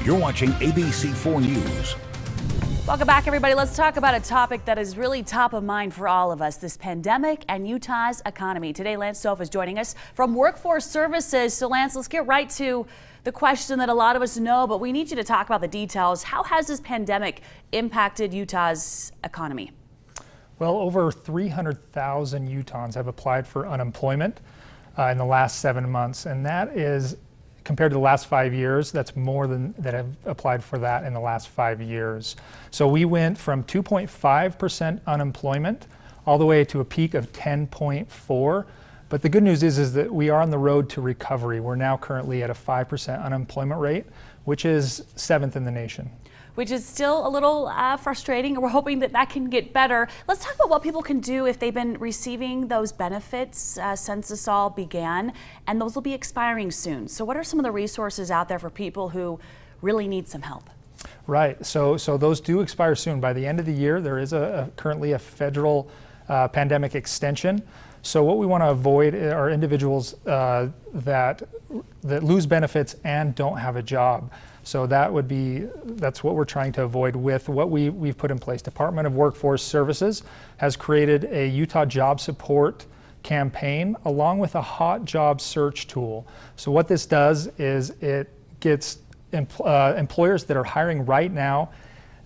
You're watching ABC4 News. Welcome back, everybody. Let's talk about a topic that is really top of mind for all of us, this pandemic and Utah's economy. Today, Lance Stolf is joining us from Workforce Services. So, Lance, let's get right to the question that a lot of us know, but we need you to talk about the details. How has this pandemic impacted Utah's economy? Well, over 300,000 Utahns have applied for unemployment in the last 7 months, and that is, compared to the last 5 years, that's more than that have applied for that in the last 5 years. So we went from 2.5% unemployment all the way to a peak of 10.4. But the good news is that we are on the road to recovery. We're now currently at a 5% unemployment rate, which is 7th in the nation. Which is still a little frustrating. We're hoping that that can get better. Let's talk about what people can do if they've been receiving those benefits since this all began, and those will be expiring soon. So what are some of the resources out there for people who really need some help? Right, so those do expire soon. By the end of the year, there is currently a federal pandemic extension. So what we want to avoid are individuals that lose benefits and don't have a job. So that's what we're trying to avoid with what we've put in place. Department of Workforce Services has created a Utah Job Support campaign along with a hot job search tool. So what this does is it gets employers that are hiring right now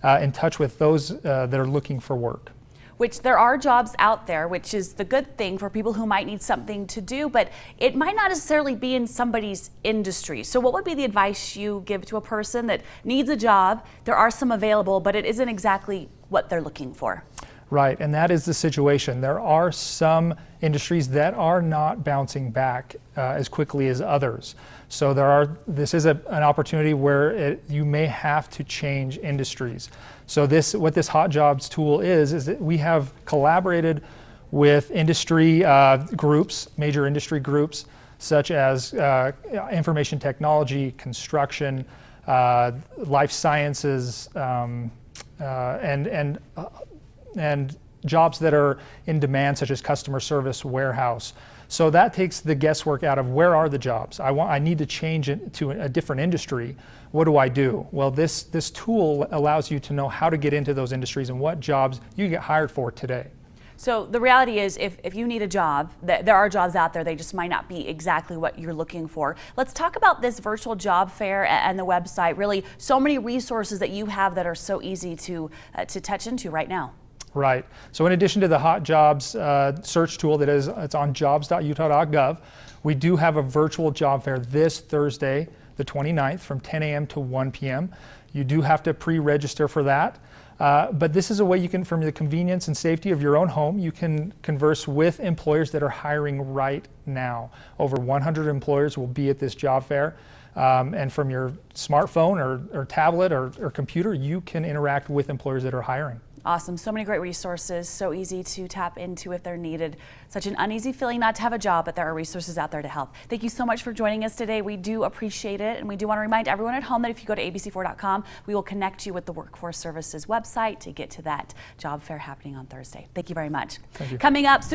in touch with those that are looking for work. Which there are jobs out there, which is the good thing for people who might need something to do, but it might not necessarily be in somebody's industry. So what would be the advice you give to a person that needs a job? There are some available, but it isn't exactly what they're looking for. Right, and that is the situation. There are some industries that are not bouncing back as quickly as others. So this is an opportunity where you may have to change industries. So what this Hot Jobs tool is that we have collaborated with industry groups, major industry groups, such as information technology, construction, life sciences, and jobs that are in demand, such as customer service, warehouse. So that takes the guesswork out of where are the jobs. I need to change it to a different industry. What do I do? Well, this tool allows you to know how to get into those industries and what jobs you get hired for today. So the reality is, if you need a job, there are jobs out there, they just might not be exactly what you're looking for. Let's talk about this virtual job fair and the website. Really, so many resources that you have that are so easy to touch into right now. Right. So in addition to the Hot Jobs search tool it's on jobs.utah.gov, we do have a virtual job fair this Thursday, the 29th, from 10 a.m. to 1 p.m. You do have to pre-register for that. But this is a way you can, from the convenience and safety of your own home, you can converse with employers that are hiring right now. Over 100 employers will be at this job fair. And from your smartphone or tablet or computer, you can interact with employers that are hiring. Awesome. So many great resources, so easy to tap into if they're needed. Such an uneasy feeling not to have a job, but there are resources out there to help. Thank you so much for joining us today. We do appreciate it, and we do want to remind everyone at home that if you go to abc4.com, we will connect you with the Workforce Services website to get to that job fair happening on Thursday. Thank you very much. Thank you. Coming up soon.